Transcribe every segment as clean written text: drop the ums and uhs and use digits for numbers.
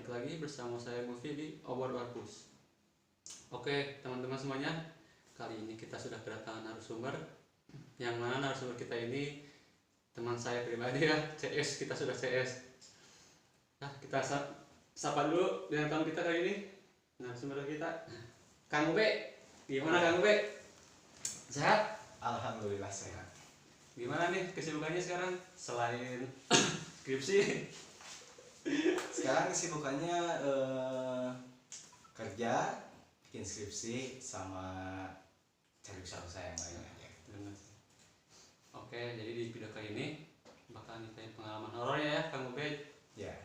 balik lagi bersama saya Mufi di Obor Warpus. Oke teman-teman semuanya, kali ini kita sudah kedatangan narasumber, yang mana narasumber kita ini teman saya pribadi ya, CS, kita sudah CS. Nah kita sapa dulu dengan tamu kita kali ini, narasumber kita Kang Ube. Gimana Kang Ube? Sehat? Alhamdulillah sehat. Gimana nih kesibukannya sekarang selain skripsi? Sekarang kesibukannya kerja, bikin skripsi, sama cari usaha yang lain aja. Oke, jadi di video kali ini bakal nyatain pengalaman horor ya Kang Ubed. Ya.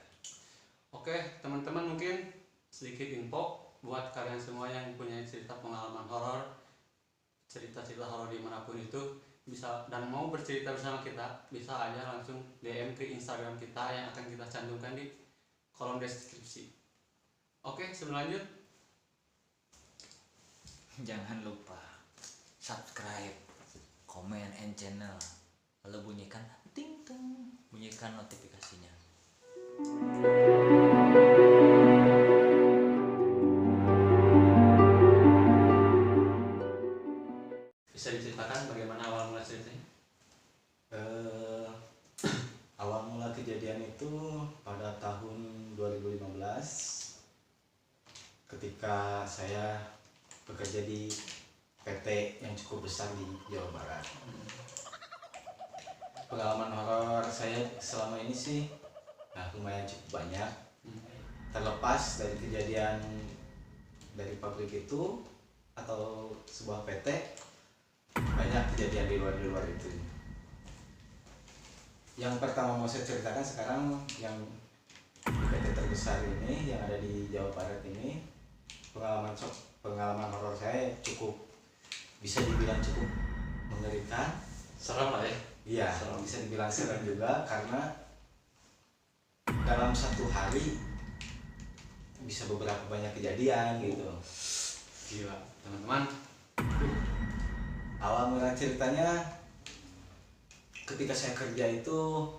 Oke, teman-teman mungkin sedikit info buat kalian semua yang punya cerita pengalaman horor, cerita-cerita horor dimanapun itu bisa dan mau bercerita bersama kita, bisa aja langsung DM ke Instagram kita yang akan kita cantumkan di kolom deskripsi. Oke, sebelum lanjut jangan lupa subscribe, comment, and channel, lalu bunyikan ting ting, bunyikan notifikasinya. bisa diceritakan bagaimana awal mula ceritanya? Awal mula kejadian itu pada tahun 2015 ketika saya bekerja di PT yang cukup besar di Jawa Barat. Pengalaman horor saya selama ini sih lumayan cukup banyak. Terlepas dari kejadian dari pabrik itu atau sebuah PT, banyak kejadian di luar itu. Yang pertama mau saya ceritakan sekarang yang di PT terbesar ini yang ada di Jawa Barat ini, pengalaman horor saya bisa dibilang cukup mengerikan. Serem lah ya? Iya, bisa dibilang serem juga karena dalam satu hari bisa beberapa banyak kejadian gitu. Gila, teman-teman. Awal mula ceritanya ketika saya kerja itu,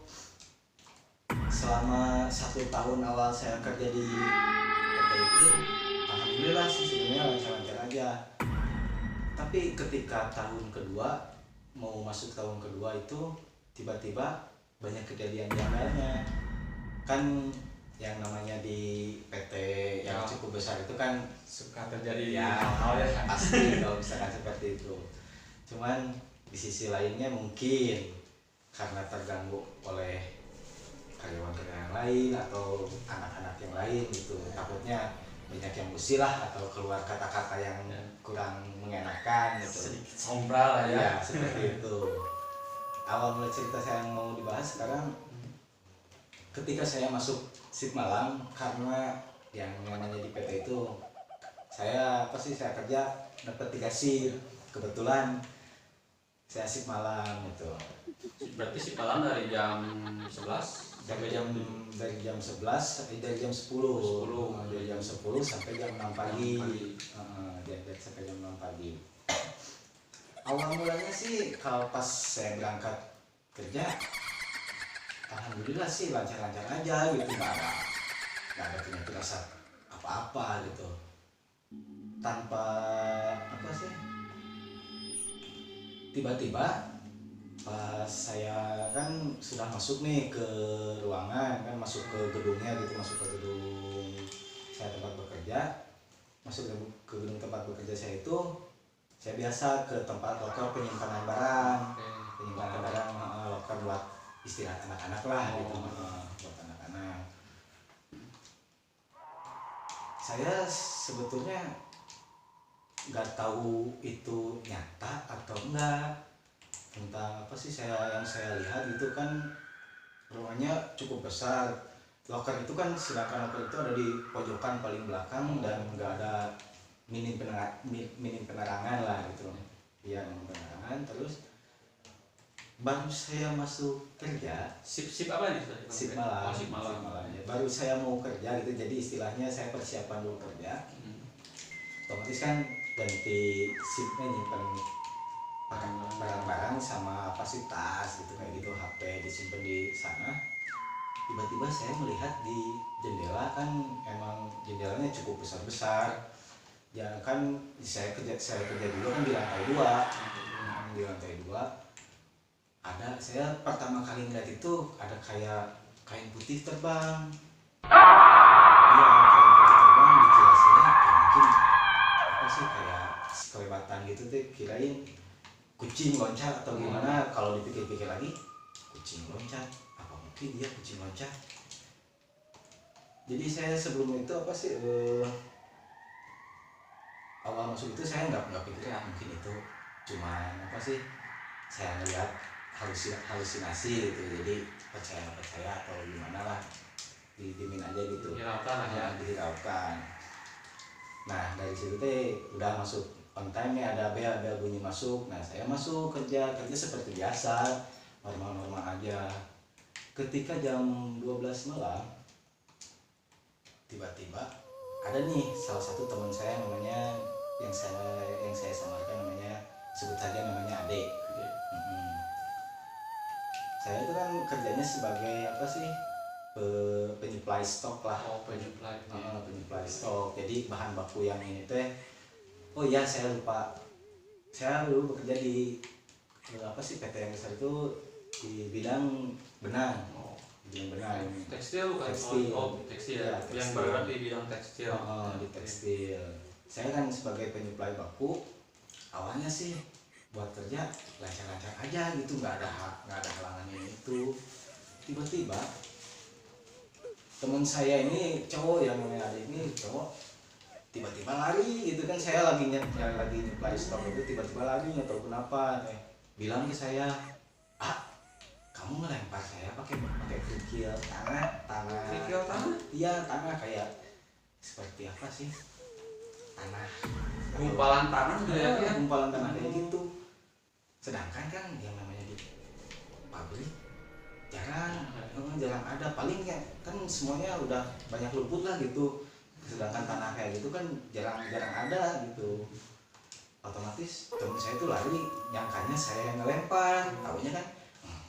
selama 1 tahun awal saya kerja di PT itu, alhamdulillah sih sebenarnya lancar-lancar aja. Tapi ketika tahun kedua, mau masuk tahun kedua itu, tiba-tiba banyak kejadian janggalnya. Kan yang namanya di PT yang cukup besar itu kan Suka terjadi ya hal-hal ya pasti kalau misalkan seperti itu. Cuman di sisi lainnya mungkin karena terganggu oleh karyawan-karyawan lain atau anak-anak yang lain gitu, takutnya banyak yang usil lah atau keluar kata-kata yang kurang mengenakan gitu. sedikit sombral lah ya. Ya seperti itu. Awal mulai cerita saya yang mau dibahas sekarang, ketika saya masuk shift malam, karena yang namanya di PT itu saya kerja dapat 3 shift, kebetulan saya shift malam gitu. Berarti si malam dari jam 11 sampai jam Dari jam 11 sampai dari jam 10. Dari jam 10 sampai jam 6 pagi. Sampai jam 6 pagi. Awal mulanya sih kalau pas saya berangkat kerja, alhamdulillah sih lancar-lancar aja gitu, nggak ada penyakit rasa apa-apa gitu. Tanpa apa sih? Tiba-tiba pas saya kan sudah masuk nih ke ruangan, kan masuk ke gedungnya gitu, masuk ke gedung saya tempat bekerja, masuk ke gedung tempat bekerja saya itu, saya biasa ke tempat loker penyimpanan barang, loker buat istirahat anak-anak lah gitu, buat anak-anak. Saya sebetulnya nggak tahu itu nyata atau enggak, tentang apa sih yang saya lihat itu kan ruangannya cukup besar. Loker itu kan, sedangkan loker itu ada di pojokan paling belakang dan nggak ada minim penerangan lah gitu. Iya, minim penerangan. Terus baru saya masuk kerja, sip apa nih? shift malam. Shift malam. Ya, baru saya mau kerja gitu, jadi istilahnya saya persiapan dulu kerja. Otomatis kan ganti shiftnya, nyimpen barang-barang sama fasilitas gitu, kayak gitu, HP disimpan di sana. tiba-tiba saya melihat di jendela, kan emang jendelanya cukup besar-besar ya kan. Saya kerja dulu kan di lantai 2. Di lantai 2 ada, saya pertama kali ngeliat itu ada kayak kain putih terbang. Iya, kain putih terbang, dikira saya ya mungkin apa sih, kayak kelewatan gitu deh, kirain kucing loncat atau gimana. Kalau dipikir-pikir lagi, kucing loncat, apa mungkin dia kucing loncat. Jadi saya sebelum itu apa sih, awal masuk itu saya nggak pikir ya mungkin itu cuma apa sih, saya ngeliat halusinasi gitu, jadi percaya atau gimana lah, didimin aja gitu, Hiraukan lah ya. dihiraukan. Nah dari situ teh udah masuk on time nih, ada bel bunyi masuk. Nah saya masuk kerja seperti biasa, normal aja. Ketika jam 12 malam tiba-tiba ada nih salah satu teman saya, namanya yang saya samarkan namanya, sebut saja namanya Ade. Saya itu kan kerjanya sebagai apa sih, penyuplai stok lah. Penyuplai stok. Jadi bahan baku yang ini teh, oh iya saya lupa, saya dulu bekerja di apa sih, PT yang besar itu di bidang benang. Benang Tekstil bukan? Tekstil. Tekstil Ya, yang tekstil. bergerak di bidang tekstil. Di tekstil. Saya kan sebagai penyuplai baku, awalnya sih buat kerja lancar-lancar aja gitu, nggak ada halangannya itu. Tiba-tiba teman saya ini cowok, yang namanya Ade ini cowok, tiba-tiba lari gitu kan. Saya lagi nyuplai stok itu, tiba-tiba lari, nggak tahu kenapa, bilang ke saya, kamu ngelempar saya pakai kerikil tanah. Kerikil tanah? Iya, tanah kayak seperti apa sih, tanah, Gumpalan tanah gitu ya. gumpalan tanah kayak gitu. Sedangkan kan yang namanya di pabrik jarang ada, paling kan semuanya udah banyak lumpur lah gitu. Sedangkan tanah kayak gitu kan jarang ada gitu. Otomatis temen saya tuh lari, nyangkanya saya yang ngelempar, taunya kan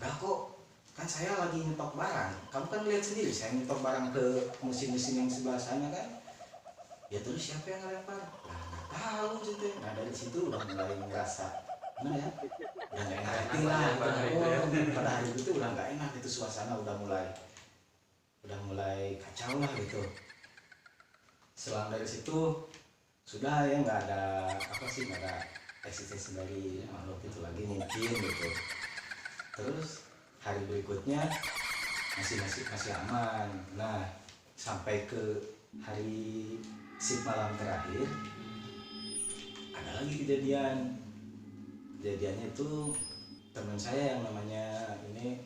enggak kok, kan saya lagi nyetok barang. Kamu kan lihat sendiri saya nyetok barang ke mesin-mesin yang sebelah sana kan. Ya terus siapa yang ngelempar? Nah, nggak tahu gitu. Nah dari situ udah mulai ngerasa, nah ya, udah nggak enak hati lah. Pada hari itu udah nggak enak, itu suasana udah mulai kacau lah gitu. Selang dari situ sudah ya, nggak ada apa sih, nggak ada eksistensi dari makhluk itu lagi mungkin gitu. Terus hari berikutnya masih aman. Nah sampai ke hari shift malam terakhir ada lagi kejadiannya itu, teman saya yang namanya ini,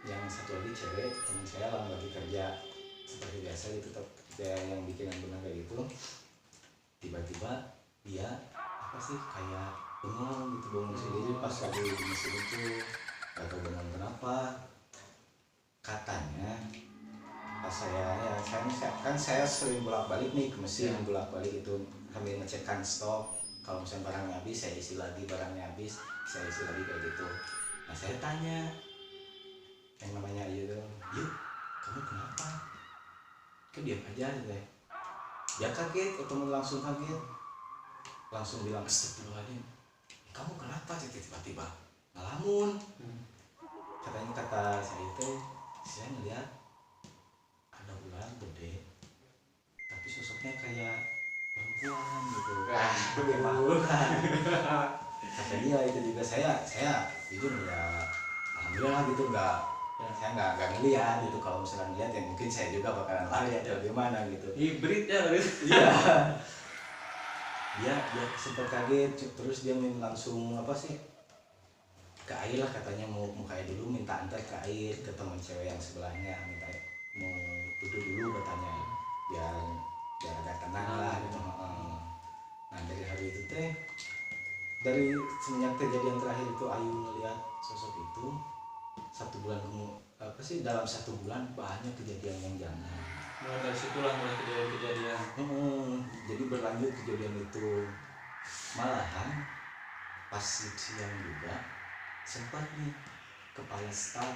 yang satu lagi cewek, teman saya lagi kerja seperti biasa gitu, kerja yang bikinan benang kayak gitu. Tiba-tiba dia apa sih, kayak bengong gitu, bangun sendiri pas lagi di mesin itu, gak tahu bengong kenapa. Katanya pas saya sering bolak-balik nih ke mesin, bolak-balik itu sambil ngecekkan stok. Kalau misalnya barangnya habis saya isi lagi, barangnya habis saya isi lagi kayak gitu. Nah saya tanya yang namanya yuk kamu kenapa? Kok diam aja gitu ya. Dia kaget, temen langsung kaget, langsung bilang astagfirullahaladzim, kamu kenapa? Tiba-tiba ngelamun. Katanya, kata saya itu, saya ngeliat ada ular gede tapi sosoknya kayak perempuan gitu, pakai malukan. Kata dia itu juga, saya jujur ya alhamdulillah gitu, saya nggak ngeliat gitu. Kalau misalnya ngeliat ya mungkin saya juga bakalan lari atau gimana gitu. Hibrid ya. Iya. Dia sempat kaget, terus dia langsung apa sih, ke air lah, katanya mau kayak dulu, minta antar ke air ke teman cewek yang sebelahnya, minta mau duduk dulu katanya, biar agak tenang lah gitu. Nah dari hari itu teh, dari semenjak kejadian terakhir itu Ayu melihat sosok itu, dalam 1 bulan banyak kejadian yang jangan. Mulai dari situlah mulai kejadian. Jadi berlanjut kejadian itu, malahan pas siang juga sempat nih kepala staf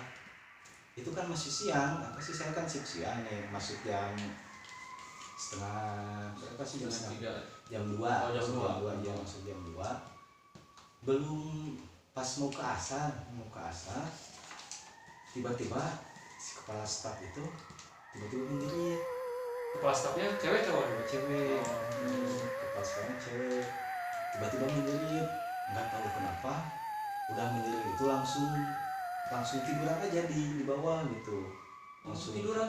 itu kan masih siang, apa sih saya kan shift siang nih, masuk jam setengah berapa sih, jam Setengah 3. jam 2, Oh, jam masuk 2. jam 2 ya, masuk jam 2. Belum pas mau ke asar tiba-tiba si kepala staf itu tiba-tiba menjerit. Kepala stafnya cewek cowok nih? Cewek, kepala stafnya cewek, tiba-tiba menjerit, nggak tahu kenapa, udah menjerit itu langsung tiduran aja di bawah gitu, langsung tiduran,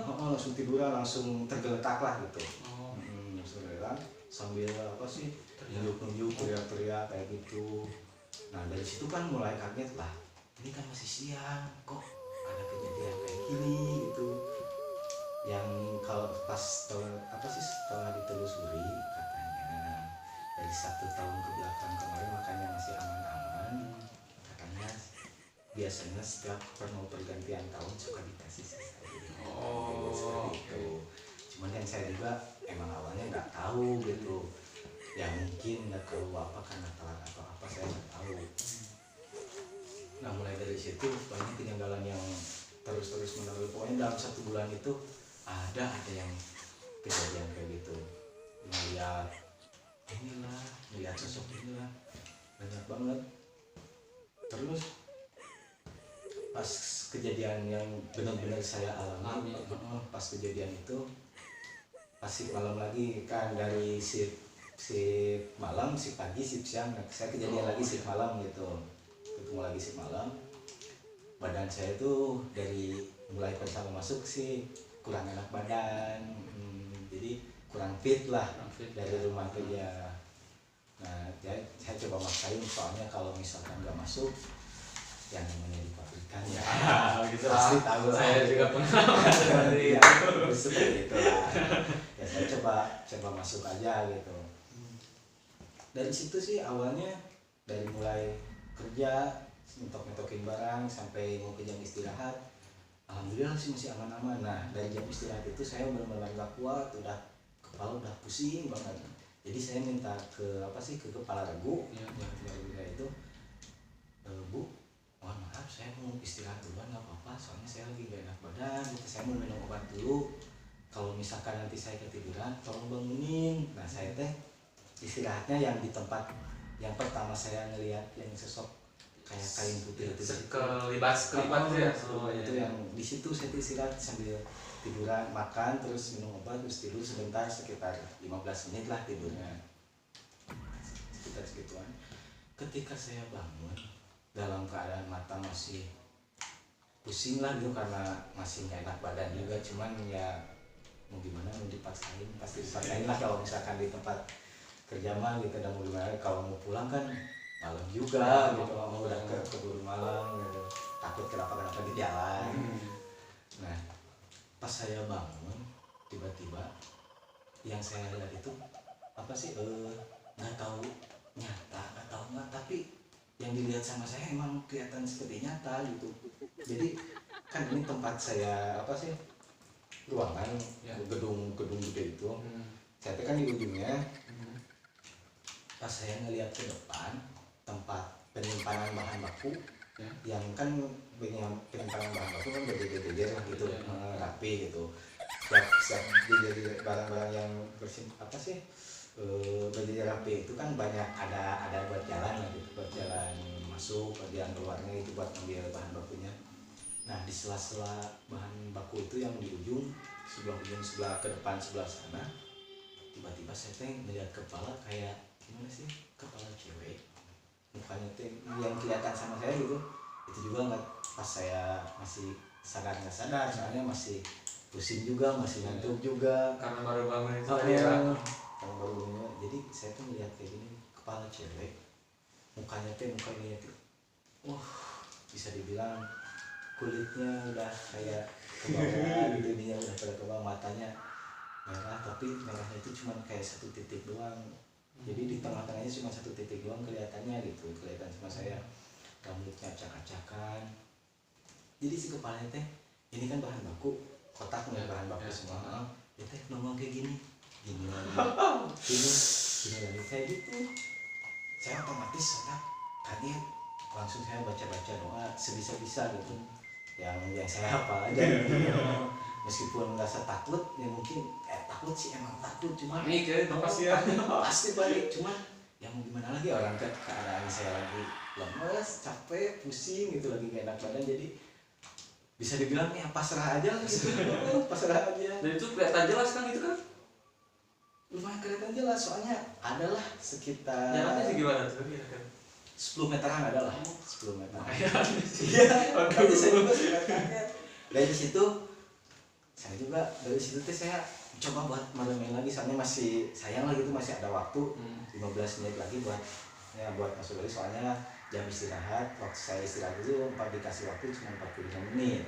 langsung tergeletak lah gitu. Oh, Langsung tergeletak sambil apa sih, teriak. nunjuk teriak-teriak kayak gitu. Nah dari situ kan mulai kaget lah, ini kan masih siang kok ada kejadian kayak gini gitu. Yang kalau pas setelah ditelusuri katanya dari 1 tahun ke belakang kemarin makanya masih aman-aman, katanya biasanya setiap mau pergantian tahun suka dikasih sisa Oh, seperti itu. Cuman yang saya juga emang awalnya nggak tahu gitu, ya mungkin nggak tahu apa karena telat atau apa, saya nggak tahu. Nah mulai dari situ banyak kejanggalan yang terus menerus, pokoknya dalam 1 bulan itu ada yang kejadian kayak gitu, melihat sosok inilah banyak banget. Terus pas kejadian yang benar-benar saya alami, pas kejadian itu pas shift malam lagi kan, dari shift malam, shift pagi, shift siang, nah, saya kejadian lagi shift malam gitu, ketemu lagi shift malam. Badan saya tuh dari mulai pertama masuk sih kurang enak badan, jadi kurang fit lah dari rumah kerja. Nah saya coba maksain, soalnya kalau misalkan nggak masuk yang namanya di pabrikan ya gitu pasti lah. tahu lah. Saya juga pernah seperti Ya, itu. seperti itu lah. Ya saya coba masuk aja gitu. Dari situ sih awalnya, dari mulai kerja ngetok-ngetokin barang sampai mau ke jam istirahat, alhamdulillah sih masih aman-aman. Nah dari jam istirahat itu saya benar-benar gak kuat, kepala udah pusing banget. Jadi saya minta ke kepala regu, Ya. yang kepala regu itu, Bu, mohon maaf saya mau istirahat duluan nggak apa-apa, soalnya saya lagi gak enak badan gitu, saya mau minum obat dulu, kalau misalkan nanti saya ketiduran tolong bangunin. Nah saya teh istirahatnya yang di tempat yang pertama saya ngelihat yang sosok kayak kain putih itu, Sekelibat tuh ya. itu yang di situ saya istirahat sambil tiduran, makan terus minum obat terus tidur sebentar, sekitar 15 menit lah tidurnya, sekitar segituan. Ketika saya bangun dalam keadaan mata masih pusing lah gitu, karena masih gak enak badan juga, cuman ya mau gimana, mau dipaksain, pasti dipaksain lah kalau misalkan di tempat kerja mah gitu. Dan mau gimana, kalau mau pulang kan malam juga gitu, mau udah keburu malam gitu, takut kenapa di jalan. Nah pas saya bangun tiba-tiba yang saya lihat itu nggak tahu nyata atau enggak, tapi yang dilihat sama saya emang kelihatan seperti nyata gitu. Jadi kan ini tempat saya ruangan Ya. gedung gede itu, saya kan di ujungnya. Pas saya ngelihat ke depan tempat penyimpanan bahan baku, Ya. yang kan penyimpanan bahan baku kan berjejer-jejer gitu, rapi gitu. Siap jadi barang-barang yang berjejer rapi itu kan banyak, ada buat jalan lah gitu, buat jalan masuk, bagian keluarnya itu buat ambil bahan bakunya. Nah di sela-sela bahan baku itu yang di ujung sebelah ke depan sebelah sana, tiba-tiba saya melihat kepala kayak gimana sih, kepala cewek, mukanya yang kelihatan sama saya gitu. Itu juga nggak, pas saya masih sadar nggak sadar, soalnya masih pusing juga, masih ngantuk juga Karena baru bangun itu oh, tadi ya. kalau baru bangun. Jadi saya tuh melihat kayak gini, kepala cewek, mukanya wah bisa dibilang kulitnya udah kayak ke bawah gitu, ininya udah pada ke bawah, matanya merah, tapi merahnya itu cuma kayak 1 titik doang. Jadi di tengah-tengahnya cuma 1 titik doang kelihatannya gitu, kelihatan sama saya. Rambutnya acak-acakan. Jadi si kepalanya ini kan bahan baku, kotak nih bahan baku semua. Dia ngomong kayak gini lagi kayak gitu. Saya otomatis kaget, langsung saya baca doa sebisa-bisa gitu. yang saya hafal aja gitu. Meskipun nggak takut ya mungkin takut sih emang takut cuma panik ya pasti ya. pasti panik cuma ya mau gimana lagi orang kan keadaan saya lagi lemes capek pusing gitu lagi gak enak badan jadi bisa dibilang ya pasrah aja lah gitu. Pasrah aja Dan itu kelihatan jelas kan itu kan. lumayan kelihatan jelas soalnya adalah sekitar Jaraknya sih gimana tuh kira-kira? 10 meteran adalah 10 meteran. Iya. Iya, makanya saya juga suka kaget. Dari situ dari situ tuh saya coba buat main lagi soalnya masih sayang lagi tuh masih ada waktu 15 menit lagi buat masuk lagi soalnya jam istirahat waktu saya istirahat itu dikasih waktu cuma 45 menit.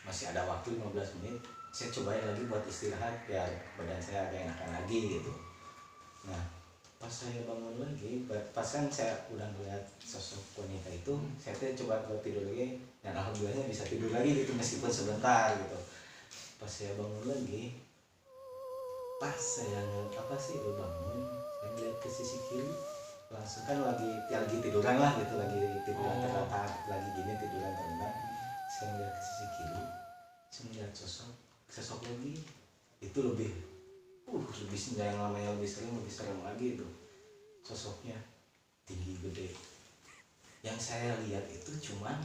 Masih ada waktu 15 menit saya cobain lagi buat istirahat biar badan saya agak enakan lagi gitu. Nah pas saya bangun lagi pas kan saya udah melihat sosok wanita itu saya tuh coba buat tidur lagi dan alhamdulillahnya bisa tidur lagi gitu meskipun sebentar gitu. Pas saya bangun lagi pas saya bangun saya melihat ke sisi kiri langsung kan lagi tiduran lah gitu lagi tiduran terletak lagi gini tiduran terletak saya melihat ke sisi kiri saya melihat sosok lagi itu lebih yang namanya lebih serem lagi itu sosoknya tinggi gede yang saya lihat itu cuman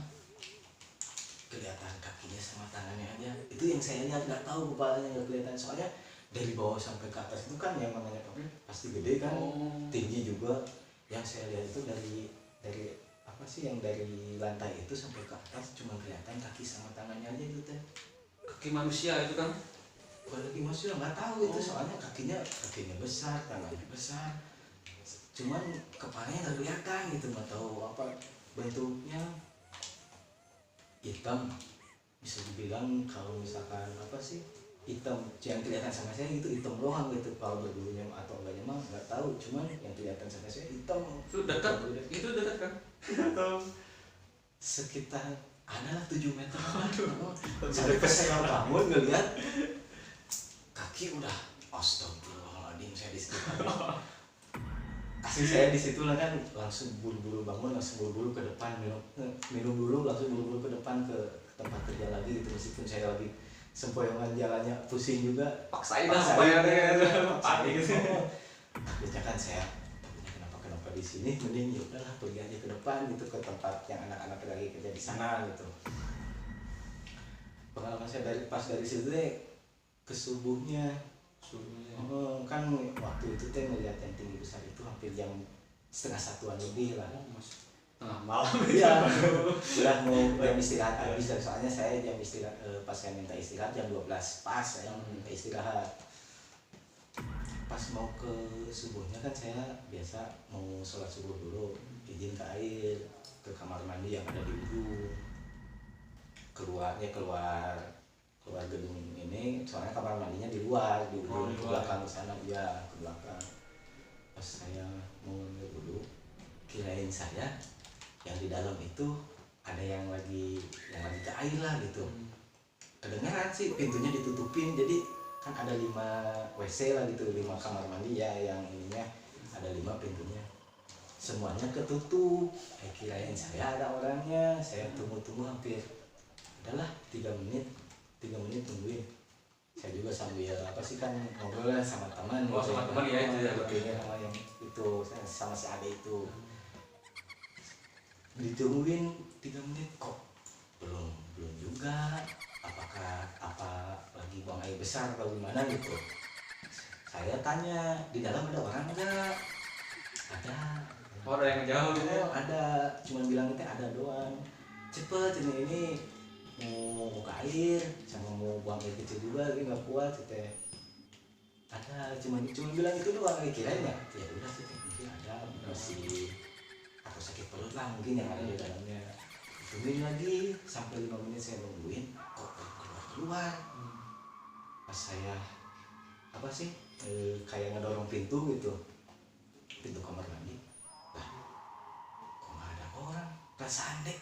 kelihatan kakinya sama tangannya aja itu yang saya lihat nggak tahu kepalanya nggak kelihatan soalnya dari bawah sampai ke atas itu kan yang namanya kapal pasti gede kan tinggi juga yang saya lihat itu dari apa sih yang dari lantai itu sampai ke atas cuma kelihatan kaki sama tangannya aja gitu teh Kaki manusia itu kan. lagi masih nggak tahu itu soalnya kakinya besar tangannya besar cuman kepalanya nggak kelihatan gitu nggak tahu apa bentuknya hitam bisa dibilang kalau misalkan apa sih hitam yang kelihatan sama saya itu hitam doang gitu kalau berbulunya atau enggaknya mah nggak tahu cuman yang kelihatan sama saya hitam Itu dekat kan atau sekitar adalah 7 meter sampai pas saya bangun ngeliat kaki udah astagfirullahaladzim saya di situ asli saya di situ lah kan langsung buru-buru bangun langsung buru-buru ke depan minum dulu langsung buru-buru ke depan ke tempat kerja lagi gitu meskipun saya lagi sempoyongan jalannya pusing juga paksain lah supaya panik gitu. Takutnya kan saya kenapa di sini mending ya udahlah pergi aja ke depan gitu ke tempat yang anak-anak lagi kerja di sana gitu. Pengalaman saya dari situ deh ke subuhnya kan waktu itu teh melihat yang tinggi besar itu hampir jam 12:30 lebih lah Tengah malam iya udah mau jam istirahat habis soalnya saya jam istirahat pas saya minta istirahat jam 12 pas saya minta istirahat pas mau ke subuhnya kan saya biasa mau sholat subuh dulu izin ke air ke kamar mandi yang ada di ujung keluar gedung ini soalnya kamar mandinya di luar di ujung ke belakang sana ya ke belakang pas saya mau ngambil dulu kirain saya yang di dalam itu ada yang lagi ke air lah gitu kedengeran sih pintunya ditutupin jadi kan ada 5 WC lah gitu 5 kamar mandi ya yang ininya ada 5 pintunya semuanya ketutup kirain saya ada orangnya saya tunggu hampir adalah 3 menit tungguin saya juga sambil apa sih kan ngobrol sama teman sama teman ya itu ya sama yang itu sama si Ade itu ditungguin 3 menit kok belum juga apa lagi buang air besar atau gimana gitu saya tanya di dalam ada orang enggak ada yang jauh gitu ya ada cuman bilang itu ada doang cepet ini mau buka air sama mau buang air kecil juga tapi nggak kuat gitu ya ada cuma bilang itu doang kirain ya udah sih mungkin ada masih atau sakit perut lah mungkin yang ada di dalamnya tungguin lagi sampai 5 menit saya nungguin kok keluar pas saya apa sih kayak ngedorong pintu gitu pintu kamar mandi lah kok nggak ada orang perasaan deh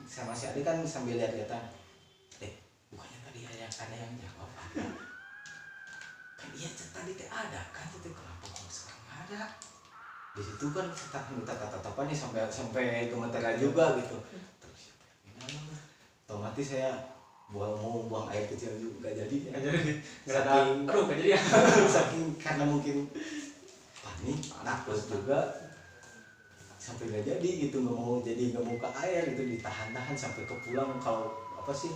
sama si Ade kan sambil lihat-lihatan bukannya tadi ada yang jawab ada kan iya tadi ada kan itu kenapa kok sekarang nggak ada di situ kan kita minta tatapan nih sampai gemeteran juga gitu terus di dalam otomatis saya mau buang air kecil juga nggak jadi ya. Nggak ada, aduh nggak jadi ya. Saking karena mungkin panik takut juga sampai nggak jadi gitu, nggak mau ke air itu, ditahan-tahan sampai ke pulang. Kalau apa sih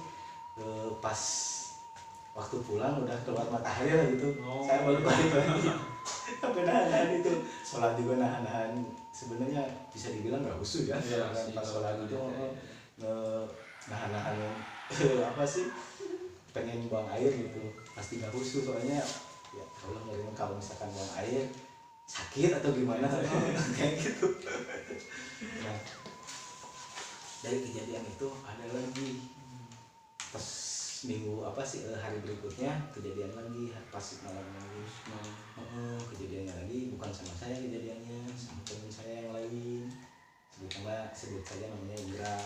pas waktu pulang udah keluar matahari lah gitu, saya baru balik lagi. Sampai nahan itu sholat juga nahan sebenarnya bisa dibilang nggak khusyuk ya, pas sholat itu nahan apa sih pengen buang air gitu, pasti nggak khusyuk soalnya ya Allah ngerinya kalau misalkan buang air sakit atau gimana kayak gitu. Nah, dari kejadian itu ada lagi pas minggu apa sih hari berikutnya kejadian lagi pas malam lagi. Kejadiannya lagi bukan sama saya, kejadiannya sama teman saya yang lain, sebut saja namanya Indra.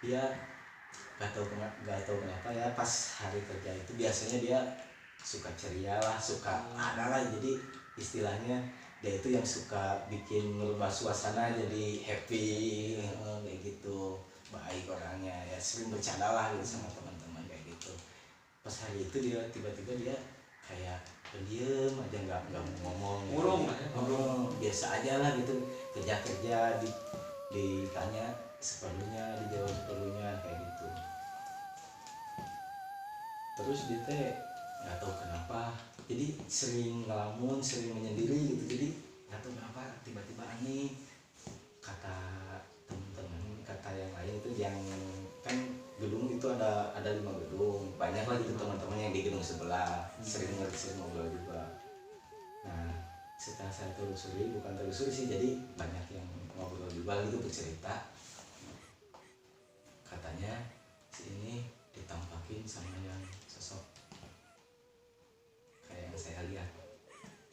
Dia gak tahu kenapa ya pas hari kerja itu biasanya dia suka ceria lah, suka ada lah, jadi istilahnya dia itu yang suka bikin merubah suasana jadi happy kayak gitu, baik orangnya ya, sering bercanda lah gitu sama teman-teman kayak gitu. Pas hari itu dia tiba-tiba dia kayak pendiam aja, nggak mau ngomong, biasa aja lah gitu, kerja ditanya seperlunya, dijawab seperlunya kayak gitu. Terus dia teh nggak tahu kenapa jadi sering ngelamun, sering menyendiri gitu, jadi nggak tahu kenapa tiba-tiba aneh. Kata teman-teman, kata yang lain itu, yang kan gedung itu ada 5 gedung, banyak lah gitu teman-teman yang di gedung sebelah sering ngobrol juga. Nah setelah saya bukan telusuri sih, jadi banyak yang ngobrol juga gitu, bercerita katanya si ini ditampakin sama yang sosok kayak yang saya lihat,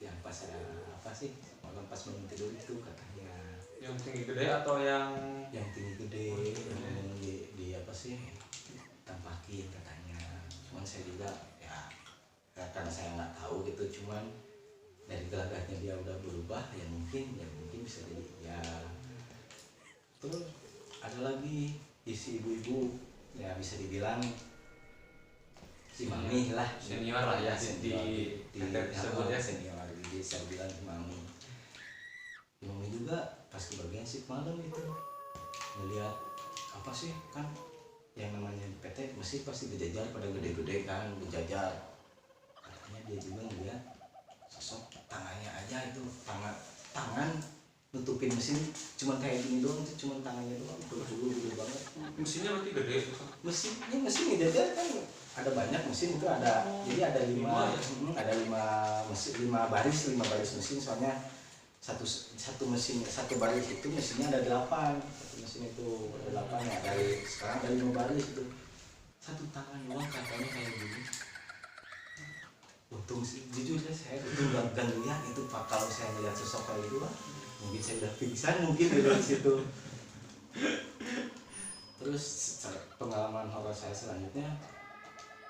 yang pas saya apa sih malam pas bangun tidur itu katanya. Yang tinggi gede atau yang Tinggi gede, yang di apa sih tampakin katanya. Cuman saya juga ya karena saya nggak tahu gitu, cuman dari gelagatnya dia udah berubah ya mungkin bisa jadi ya. Terus ada lagi isi ibu-ibu ya, bisa dibilang si mami lah, senior lah ya, di tersebut ya, senior jadi saya bilang si mami juga pas kebagian shift malam itu ngeliat apa sih, kan yang namanya PT mesin pasti berjajar, pada gede-gede kan berjajar. Katanya dia juga ngeliat sosok tangannya aja itu, tangan nutupin mesin cuman kayak gini doang, cuman tangannya doang, dulu gede banget. mesinnya berarti gede. Mesin ngejajar kan ada banyak mesin itu, ada jadi ada 5 mesin, 5 baris mesin, soalnya satu mesin, satu baris itu mesinnya ada 8, satu mesin itu ada 8 ya, dari sekarang ada 5 baris itu, satu tangan doang katanya kayak gini. Untung sih, jujur saya untung gak lihat itu Pak, kalau saya melihat sosok kayak gitu lah mungkin saya udah pingsan mungkin dari situ. Terus pengalaman horor saya selanjutnya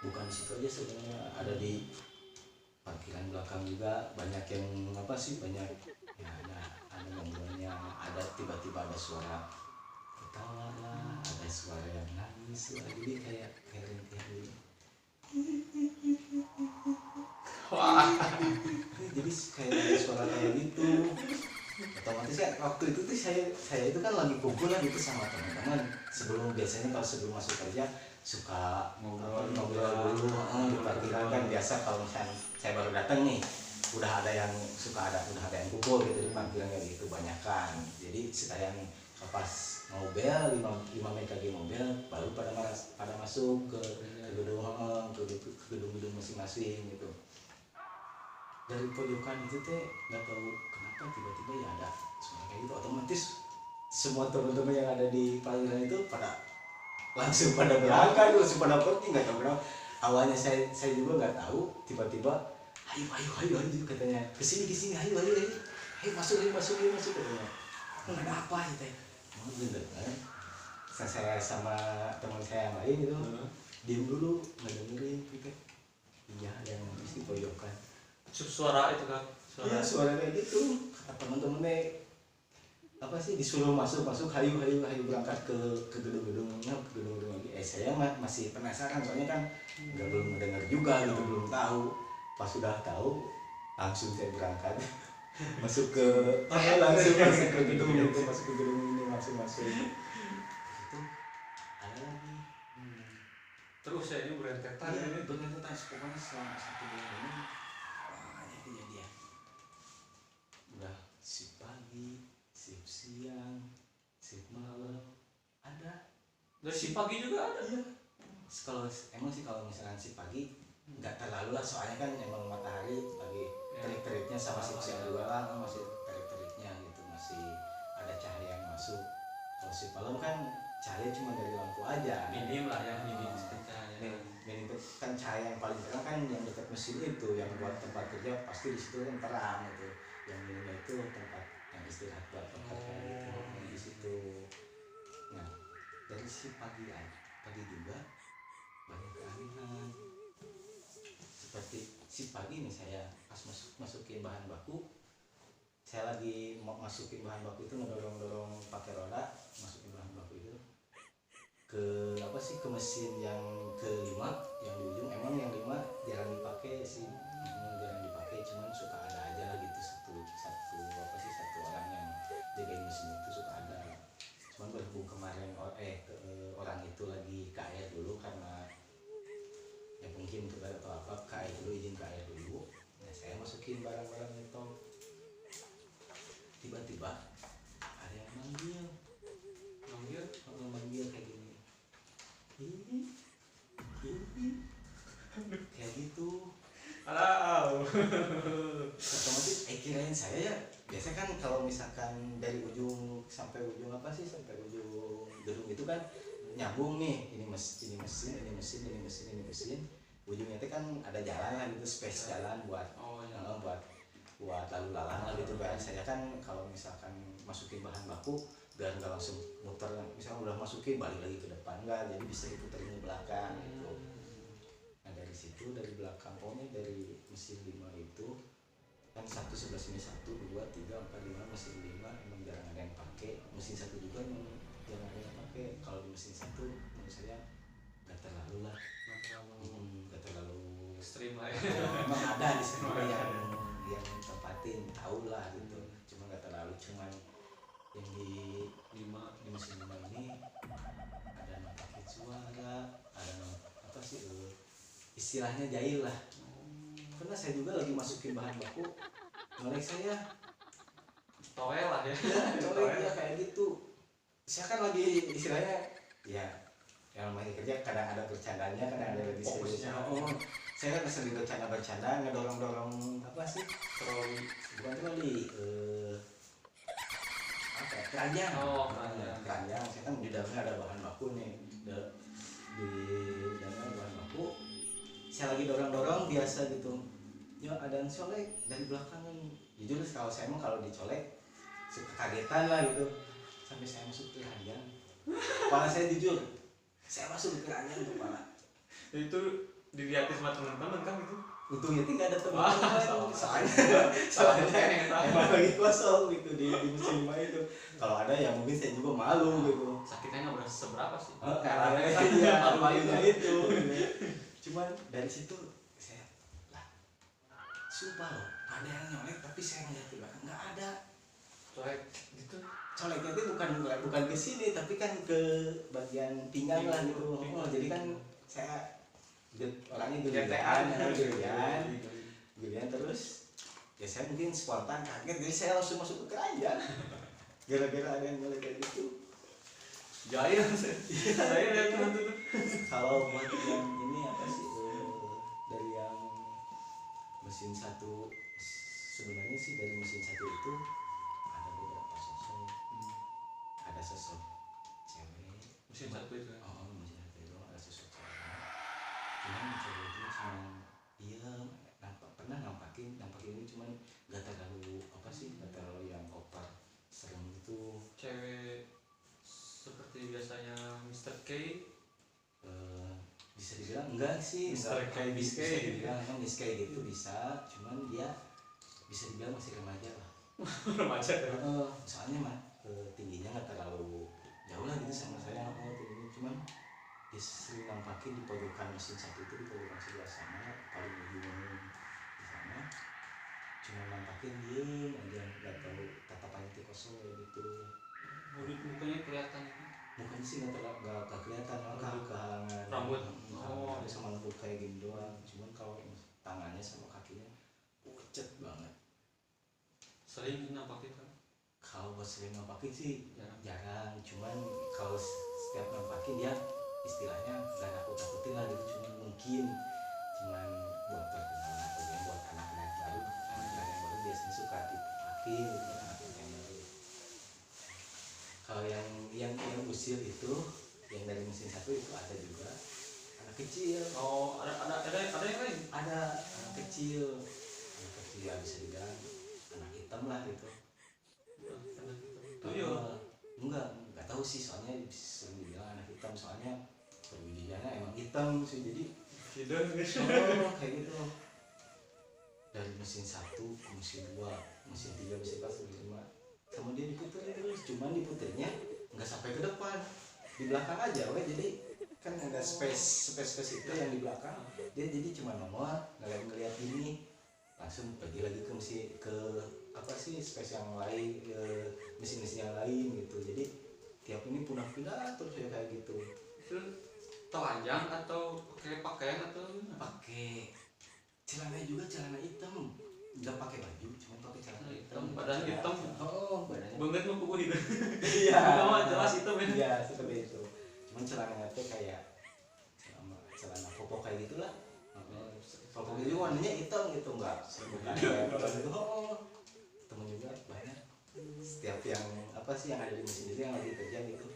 bukan di situ aja sebenarnya, ada di parkiran belakang juga, banyak yang apa sih, banyak ya, ada gangguannya, ada tiba-tiba ada suara ketawa lah, ada suara yang nangis lah, jadi kayak rintihan gitu. Jadi kayak ada suara kayak gitu. Otomatis ya waktu itu tuh saya itu kan lagi kumpul lah gitu sama teman-teman, biasanya kalau sebelum masuk kerja suka ngobrol dulu di parkiran kan, biasa kalau misalnya saya baru datang nih udah ada yang kumpul gitu di parkiran kayak gitu banyakan. Jadi sekalian pas mau bel 5 menit lagi mau bel baru pada masuk ke gedung masing-masing gitu. Dari pojokan itu teh nggak tahu kenapa tiba-tiba ya ada suara kayak gitu, otomatis semua teman-teman yang ada di parkiran itu langsung pada berangkat, langsung pada pergi, nggak tahu kenapa. Awalnya saya juga nggak tahu, tiba-tiba ayo katanya kesini ayo masuk katanya. Ada apa ya teh? Mau bener kan? Saya sama teman saya yang lain itu diam dulu nggak dengerin gitu. Iya yang mesti pojokan. Suara itu kan? Suara kayak gitu kata teman-temannya. apa sih disuruh masuk hayu berangkat ke gedung-gedungnya ke gedung-gedung lagi. Saya masih penasaran soalnya kan belum mendengar juga gitu, belum tahu. Pas sudah tahu langsung saya berangkat masuk ke langsung masuk ke gedung itu, masuk ke gedung ini, langsung masuk itu ada lagi. Terus ya ini berentetan Iya, ini. berentetan pokoknya selama 1 bulan ini banyak kejadian. Udah shift pagi, shift siang, shift malam ada. Dari si pagi juga ada. Iya. Kalau emang sih kalau misalkan shift pagi nggak terlalu lah, soalnya kan emang matahari lagi terik-teriknya, sama shift siang juga lah masih terik-teriknya gitu, masih ada cahaya yang masuk. Kalau shift malam kan cahaya cuma dari lampu aja. Minim lah ya, minim cahaya. Minim kan cahaya yang paling terang kan yang dekat mesin itu, yang buat tempat kerja pasti di situ kan terang gitu. Yang minimnya itu tempat yang istirahat buat pekerja gitu di situ. Nah dari si pagi juga banyak keanehan. Seperti si pagi nih, saya pas masukin bahan baku, saya lagi mau masukin bahan baku itu ngedorong pakai roda, masukin bahan baku itu ke apa sih, ke mesin yang kelima yang di ujung. Emang yang 5 jarang dipakai sih, jarang dipakai, cuman suka ada aja lah gitu, satu orang yang jagain mesin itu suka ada. Cuman berhubung kemarin orang itu lagi ke air dulu, karena ya mungkin tugas atau apa, ke air dulu, izin ke air dulu. Nah saya masukin barang-barang itu, tiba-tiba ada yang manggil kayak gini, ini kayak gitu. Otomatis kirain saya ya, biasanya kan kalau misalkan dari ujung sampai ujung apa sih, sampai ujung gedung itu kan nyambung nih, ini mesin, ujungnya itu kan ada jalan lah gitu, space jalan buat buat lalu lalang lah gitu kan. Saya kan kalau misalkan masukin bahan baku biar nggak langsung muter, misalnya udah masukin balik lagi ke depan, enggak, jadi bisa diputerin ke belakang gitu. Nah dari situ, dari belakang, pokoknya dari mesin 5 itu kan 1 sebelah sini, 1, 2, 3, 4, 5, mesin 5 emang jarang ada yang pakai. Mesin 1 juga emang jarang ada yang pakai. Kalau di mesin 1 menurut saya nggak terlalu lah, nggak terlalu Ekstrim lah ya. emang ada di sana yang tempatin, tahu lah gitu, cuma nggak terlalu. Cuman yang di mesin 5 ini ada nampakin suara, ada apa sih istilahnya jahil lah. Karena saya juga lagi masukin bahan baku, ngorek saya Toel lah ya. colek ya kayak gitu. Saya kan lagi istilahnya ya, yang namanya kerja kadang ada bercandanya, kadang ada lebih seriusnya. Saya kan sering bercanda ngedorong apa sih, bukan troli, apa ya, keranjang. Keranjang. Saya kan di dalamnya ada bahan baku nih, di dalamnya bahan baku. Saya lagi dorong biasa gitu, ya ada yang colek dari belakang nih. Jujur kalau saya emang kalau dicolek suka kagetan lah gitu, sampai saya masuk ke keranjang. Kepala saya jujur, saya masuk ke keranjang kepala. Itu dilihatin sama teman-teman kan itu. Untungnya tuh nggak ada teman-teman, soalnya emang lagi kosong gitu di mesin 5 itu. Kalau ada ya mungkin saya juga malu gitu. Sakitnya nggak berasa seberapa sih. Iya, malunya itu. Cuman dari situ saya lah, sumpah loh, ada yang nyolek tapi saya ngeliat ke belakang nggak ada. Coleknya itu bukan ke sini, tapi kan ke bagian pinggang lah gitu. Jadi kan saya orangnya giliran terus ya saya mungkin spontan kaget, jadi saya langsung masuk ke keranjang gara-gara ada yang nyolek kayak gitu. Jahil ya teman tuh. Kalau buat yang ini apa sih, dari yang mesin 1, sebenarnya sih dari mesin 1 itu ada beberapa sosok. Ada sosok cewek Mesin 1 itu ya. mesin 1 itu ada sosok cewek. Cuman cewek itu cuman iya pernah nampakin ini, cuman gak terlalu apa sih, gak terlalu yang over serem gitu. Cewek seperti biasanya Mr. K. Bisa dibilang enggak sih, Mr. K bisa dibilang kan Miss K gitu bisa, cuman dia bisa dibilang masih remaja lah. Remaja ya. Soalnya mah tingginya nggak terlalu jauh lah gitu sama saya, tingginya cuman dia sering nampakin di pojokan mesin satu itu, di pojokan sebelah sana paling ujung di sana, cuma nampakin diem aja, nggak tahu tatapannya itu kosong gitu. Mukanya kelihatan. Mukanya sih nggak kelihatan, kehalangan Rambut. oh sama rambut kayak gini doang, cuman kalau tangannya sama kakinya pucet banget. Sering nampakin kan? Kalau buat sering nampakin sih Jarang. jarang, cuman kalau setiap nampakin dia istilahnya nggak nakut-nakutin lah gitu, cuman mungkin cuman buat perkenalan atau yang buat anak-anak baru, anak-anak yang baru biasanya suka dipakai gitu, anak-anak yang baru. Kalau yang usil itu yang dari mesin satu itu ada juga anak kecil. Oh, ada yang lain. Ada anak kecil ya bisa dibilang anak hitam lah gitu. Tuyul. Enggak tahu sih, soalnya bisa dibilang anak hitam soalnya perwijiannya emang hitam sih, jadi oh kayak gitu. Dari mesin 1 ke mesin 2, mesin 3, mesin 4, mesin 5 sama dia diputerin terus, cuman diputernya nggak sampai ke depan, di belakang aja weh, jadi kan ada space itu yang di belakang, dia jadi cuma nomor ngeliat ini langsung pergi lagi ke mesin, ke apa sih space yang lain, mesin-mesin yang lain gitu, jadi tiap ini pindah terus ya kayak gitu. Itu telanjang atau pakai pakaian atau Pakai celana juga, celana hitam, nggak pakai baju, cuma pakai celana hitam, badan hitam. oh badannya Banget mah kuku itu. iya Sama jelas hitam ya. iya seperti itu, cuman celananya tuh kayak celana popok kayak gitulah. Popok itu warnanya hitam gitu, bukan kayak popok itu. Oh temen juga banyak, setiap yang apa sih yang ada di mesin itu yang lagi kerja gitu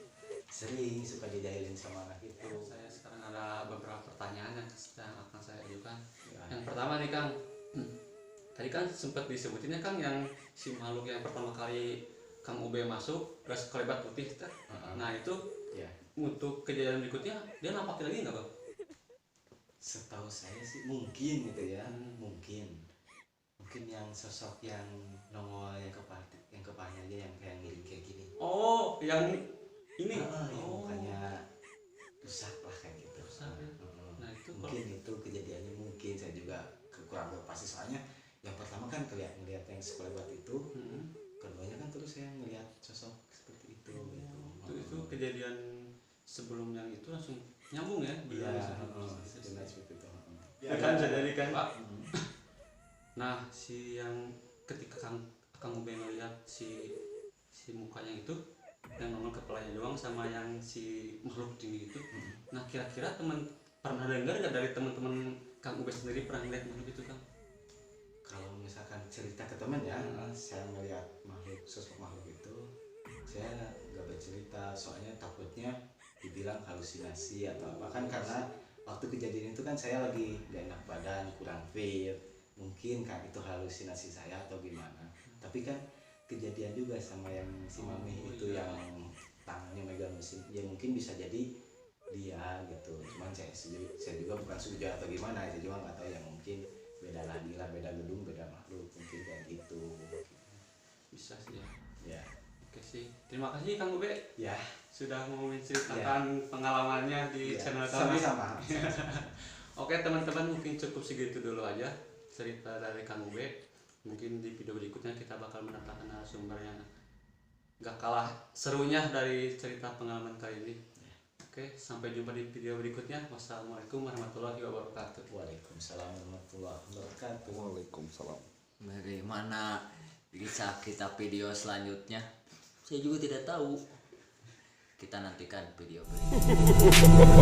sering suka dijahilin sama anak itu. Saya sekarang ada beberapa pertanyaan yang sedang akan saya ajukan. Ya. Yang pertama nih Kang, tadi kan sempat disebutinnya Kang yang si makhluk yang pertama kali Kang Ube masuk terus kelebat putih. Nah itu Ya. untuk kejadian berikutnya dia nampakin lagi nggak Bang? Setahu saya sih mungkin gitu ya, mungkin yang sosok yang nongol yang kepalanya aja yang kayak miring kayak gini. Oh, yang ini. Yang Oh, mukanya rusak lah kayak gitu. Rusak, ya. Nah itu Mungkin itu kejadiannya, mungkin saya juga kurang tahu pasti, soalnya yang pertama kan ngeliat yang sekelebat itu, keduanya kan terus saya ngeliat sosok seperti itu gitu. Itu kejadian sebelum yang itu langsung nyambung ya? Iya, benar seperti itu. Ya kan jadi kan Pak. Nah si yang ketika Kang Ube ngeliat si mukanya itu yang nongol kepalanya doang sama yang si makhluk tinggi itu. Nah kira-kira teman pernah dengar nggak dari teman-teman Kang Ube sendiri pernah ngeliat makhluk itu Kang? Kalau misalkan cerita ke teman ya, saya melihat sosok makhluk itu, saya nggak bercerita soalnya takutnya dibilang halusinasi atau apa, kan karena waktu kejadian itu kan saya lagi gak enak badan, kurang fit, mungkin kan itu halusinasi saya atau gimana. Tapi kan kejadian juga sama yang si mami itu yang tangannya megang mesin, ya mungkin bisa jadi dia gitu. Cuman saya juga bukan suja atau gimana, saya juga nggak tahu, ya mungkin beda lagi lah, beda gedung, beda makhluk, mungkin kayak gitu. Bisa sih ya. Ya. Oke sih. Terima kasih Kang Ube Ya. sudah mau menceritakan pengalamannya di channel kami. Sama-sama. Oke teman-teman, mungkin cukup segitu dulu aja cerita dari Kang Ube. Mungkin di video berikutnya kita bakal mendatangkan narasumber yang gak kalah serunya dari cerita pengalaman kali ini. Oke, sampai jumpa di video berikutnya. Wassalamualaikum warahmatullahi wabarakatuh. Waalaikumsalam warahmatullahi wabarakatuh. Waalaikumsalam. Bagaimana bisa kita video selanjutnya? Saya juga tidak tahu. Kita nantikan video berikutnya.